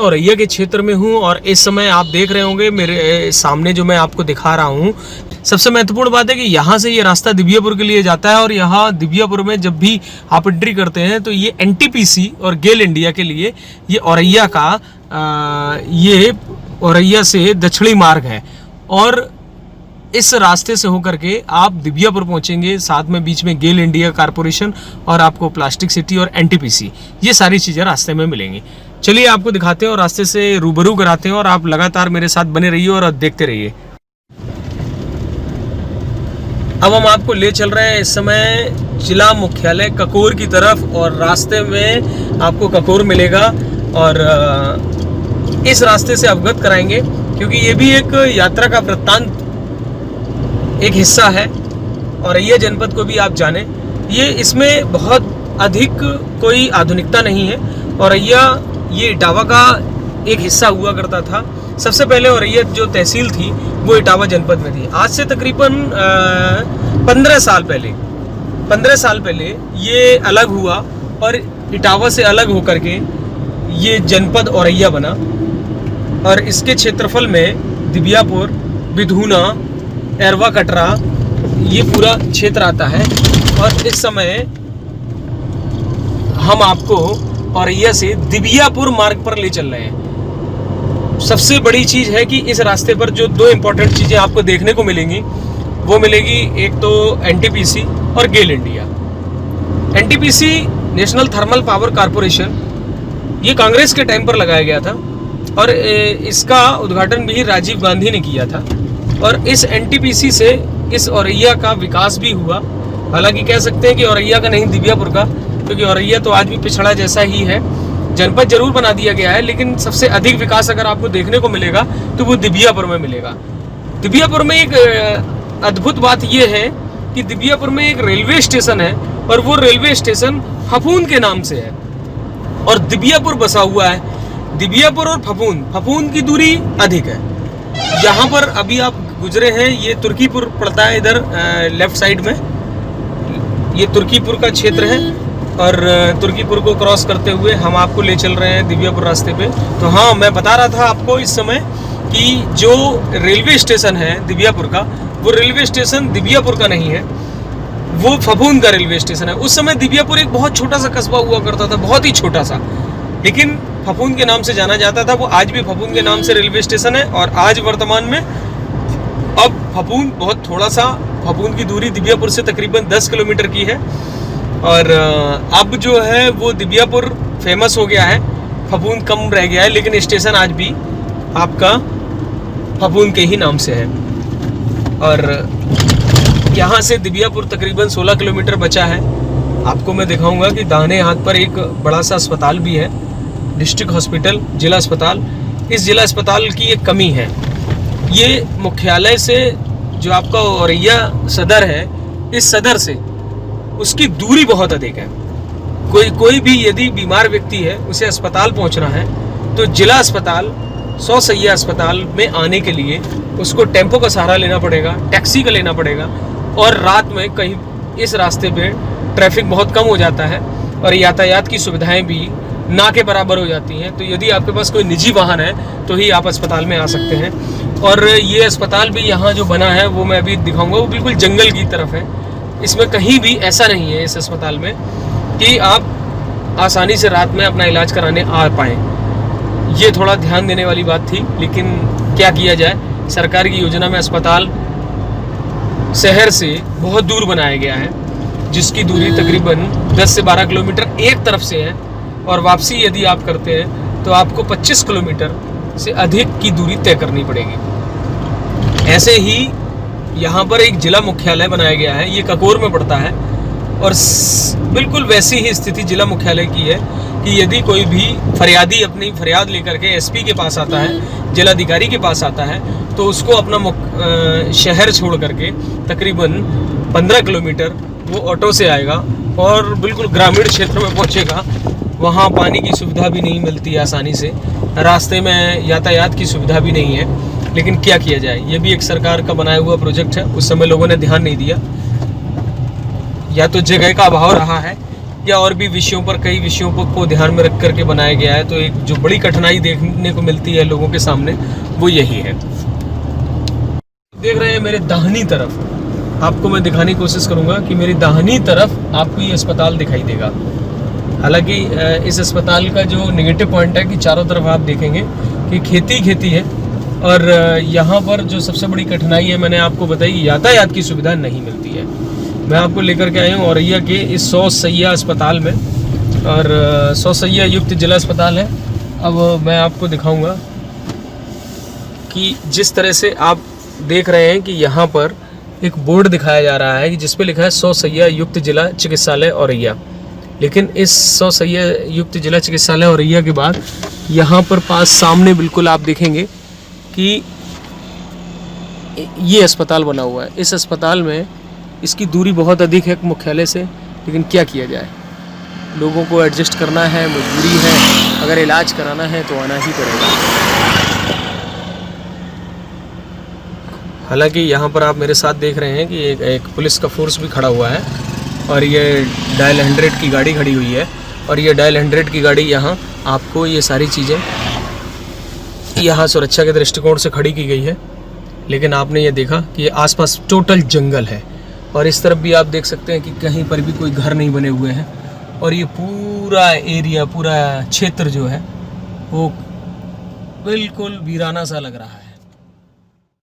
औरैया के क्षेत्र में हूँ और इस समय आप देख रहे होंगे मेरे सामने जो मैं आपको दिखा रहा हूँ। सबसे महत्वपूर्ण बात है कि यहाँ से ये रास्ता दिबियापुर के लिए जाता है और यहाँ दिबियापुर में जब भी आप एंट्री करते हैं तो ये एनटीपीसी और गेल इंडिया के लिए ये औरैया का ये औरैया से दक्षिणी मार्ग है और इस रास्ते से होकर के आप दिबियापुर पहुंचेंगे। साथ में बीच में गेल इंडिया कारपोरेशन और आपको प्लास्टिक सिटी और एनटीपीसी ये सारी चीज़ें रास्ते में मिलेंगी। चलिए आपको दिखाते हैं और रास्ते से रूबरू कराते हैं और आप लगातार मेरे साथ बने रहिए और देखते रहिए। अब हम आपको ले चल रहे हैं इस समय जिला मुख्यालय ककोर की तरफ और रास्ते में आपको ककोर मिलेगा और इस रास्ते से अवगत कराएंगे क्योंकि ये भी एक यात्रा का वृत्तांत एक हिस्सा है। औरैया जनपद को भी आप जाने, ये इसमें बहुत अधिक कोई आधुनिकता नहीं है। औरैया ये इटावा का एक हिस्सा हुआ करता था। सबसे पहले औरैया जो तहसील थी वो इटावा जनपद में थी। आज से तकरीबन 15 साल पहले ये अलग हुआ और इटावा से अलग होकर के ये जनपद औरैया बना और इसके क्षेत्रफल में दिबियापुर, बिधूना, एरवा कटरा ये पूरा क्षेत्र आता है। और इस समय हम आपको औरैया से दिबियापुर मार्ग पर ले चल रहे हैं। सबसे बड़ी चीज़ है कि इस रास्ते पर जो दो इम्पोर्टेंट चीज़ें आपको देखने को मिलेंगी वो मिलेगी, एक तो एनटीपीसी और GAIL India. NTPC national thermal power corporation ये कांग्रेस के टाइम पर लगाया गया था और इसका उद्घाटन भी राजीव गांधी ने किया था और इस एनटीपीसी से इस औरैया का विकास भी हुआ। हालांकि कह सकते हैं कि औरैया का नहीं दिबियापुर का, क्योंकि औरैया तो आज भी पिछड़ा जैसा ही है। जनपद जरूर बना दिया गया है लेकिन सबसे अधिक विकास अगर आपको देखने को मिलेगा तो वो दिबियापुर में मिलेगा। दिबियापुर में एक अद्भुत बात यह है कि दिबियापुर में एक रेलवे स्टेशन है और वो रेलवे स्टेशन फफूंद के नाम से है और दिबियापुर बसा हुआ है। दिबियापुर और फफूंद की दूरी अधिक है। यहाँ पर अभी आप गुजरे हैं, ये तुर्कीपुर पड़ता है इधर लेफ्ट साइड में, ये तुर्कीपुर का क्षेत्र है और तुर्कीपुर को क्रॉस करते हुए हम आपको ले चल रहे हैं दिबियापुर रास्ते पे। तो हाँ, मैं बता रहा था आपको इस समय कि जो रेलवे स्टेशन है दिबियापुर का, वो रेलवे स्टेशन दिबियापुर का नहीं है, वो फफूंद का रेलवे स्टेशन है। उस समय दिबियापुर एक बहुत छोटा सा कस्बा हुआ करता था, बहुत ही छोटा सा, लेकिन फफूंद के नाम से जाना जाता था। वो आज भी फफूंद के नाम से रेलवे स्टेशन है और आज वर्तमान में अब फफूंद बहुत थोड़ा सा, फफूंद की दूरी दिबियापुर से तकरीबन 10 किलोमीटर की है और अब जो है वो दिबियापुर फेमस हो गया है, फफूंद कम रह गया है, लेकिन स्टेशन आज भी आपका फफूंद के ही नाम से है। और यहाँ से दिबियापुर तकरीबन 16 किलोमीटर बचा है। आपको मैं दिखाऊंगा कि दाहिने हाथ पर एक बड़ा सा अस्पताल भी है, डिस्ट्रिक्ट हॉस्पिटल, जिला अस्पताल। इस जिला अस्पताल की एक कमी है, ये मुख्यालय से जो आपका औरैया सदर है, इस सदर से उसकी दूरी बहुत अधिक है। कोई भी यदि बीमार व्यक्ति है, उसे अस्पताल पहुंचना है तो जिला अस्पताल 100 सैया अस्पताल में आने के लिए उसको टेम्पो का सहारा लेना पड़ेगा, टैक्सी का लेना पड़ेगा और रात में कहीं इस रास्ते पे ट्रैफिक बहुत कम हो जाता है और यातायात की सुविधाएं भी ना के बराबर हो जाती हैं। तो यदि आपके पास कोई निजी वाहन है तो ही आप अस्पताल में आ सकते हैं। और ये अस्पताल भी यहाँ जो बना है वो मैं अभी दिखाऊंगा, वो बिल्कुल जंगल की तरफ है। इसमें कहीं भी ऐसा नहीं है इस अस्पताल में कि आप आसानी से रात में अपना इलाज कराने आ पाएँ। ये थोड़ा ध्यान देने वाली बात थी, लेकिन क्या किया जाए, सरकार की योजना में अस्पताल शहर से बहुत दूर बनाया गया है, जिसकी दूरी तकरीबन 10 से 12 किलोमीटर एक तरफ से है और वापसी यदि आप करते हैं तो आपको 25 किलोमीटर से अधिक की दूरी तय करनी पड़ेगी। ऐसे ही यहाँ पर एक जिला मुख्यालय बनाया गया है, ये ककोर में पड़ता है और बिल्कुल वैसी ही स्थिति जिला मुख्यालय की है कि यदि कोई भी फरियादी अपनी फरियाद लेकर के एसपी के पास आता है, जिलाधिकारी के पास आता है, तो उसको अपना शहर छोड़ करके तकरीबन 15 किलोमीटर वो ऑटो से आएगा और बिल्कुल ग्रामीण क्षेत्र में पहुंचेगा। वहाँ पानी की सुविधा भी नहीं मिलती है आसानी से, रास्ते में यातायात की सुविधा भी नहीं है। लेकिन क्या किया जाए, ये भी एक सरकार का बनाया हुआ प्रोजेक्ट है। उस समय लोगों ने ध्यान नहीं दिया, या तो जगह का अभाव रहा है या और भी विषयों पर, कई विषयों को ध्यान में रख करके बनाया गया है। तो एक जो बड़ी कठिनाई देखने को मिलती है लोगों के सामने वो यही है। देख रहे हैं मेरे दाहिनी तरफ, आपको मैं दिखाने की कोशिश करूंगा कि मेरी दाहिनी तरफ आपको ये अस्पताल दिखाई देगा। हालांकि इस अस्पताल का जो नेगेटिव पॉइंट है कि चारों तरफ आप देखेंगे कि खेती है, और यहाँ पर जो सबसे बड़ी कठिनाई है मैंने आपको बताई, यातायात की सुविधा नहीं मिलती है। मैं आपको लेकर के आया हूँ औरैया के इस 100 सैया अस्पताल में, और 100 सैया युक्त जिला अस्पताल है। अब मैं आपको दिखाऊंगा कि जिस तरह से आप देख रहे हैं कि यहाँ पर एक बोर्ड दिखाया जा रहा है कि जिस पे लिखा है 100 सैया युक्त जिला चिकित्सालय औरैया। लेकिन इस 100 सैया युक्त जिला चिकित्सालय औरैया के बाद यहाँ पर पास सामने बिल्कुल आप देखेंगे कि ये अस्पताल बना हुआ है। इस अस्पताल में इसकी दूरी बहुत अधिक है मुख्यालय से, लेकिन क्या किया जाए, लोगों को एडजस्ट करना है, मजबूरी है, अगर इलाज कराना है तो आना ही पड़ेगा। हालांकि यहाँ पर आप मेरे साथ देख रहे हैं कि एक पुलिस का फोर्स भी खड़ा हुआ है, और ये डायल 100 की गाड़ी खड़ी हुई है, और ये डायल 100 की गाड़ी यहाँ आपको ये सारी चीज़ें यहाँ सुरक्षा के दृष्टिकोण से खड़ी की गई है। लेकिन आपने ये देखा कि ये आसपास टोटल जंगल है, और इस तरफ भी आप देख सकते हैं कि कहीं पर भी कोई घर नहीं बने हुए हैं, और ये पूरा एरिया, पूरा क्षेत्र जो है वो बिल्कुल वीराना सा लग रहा है।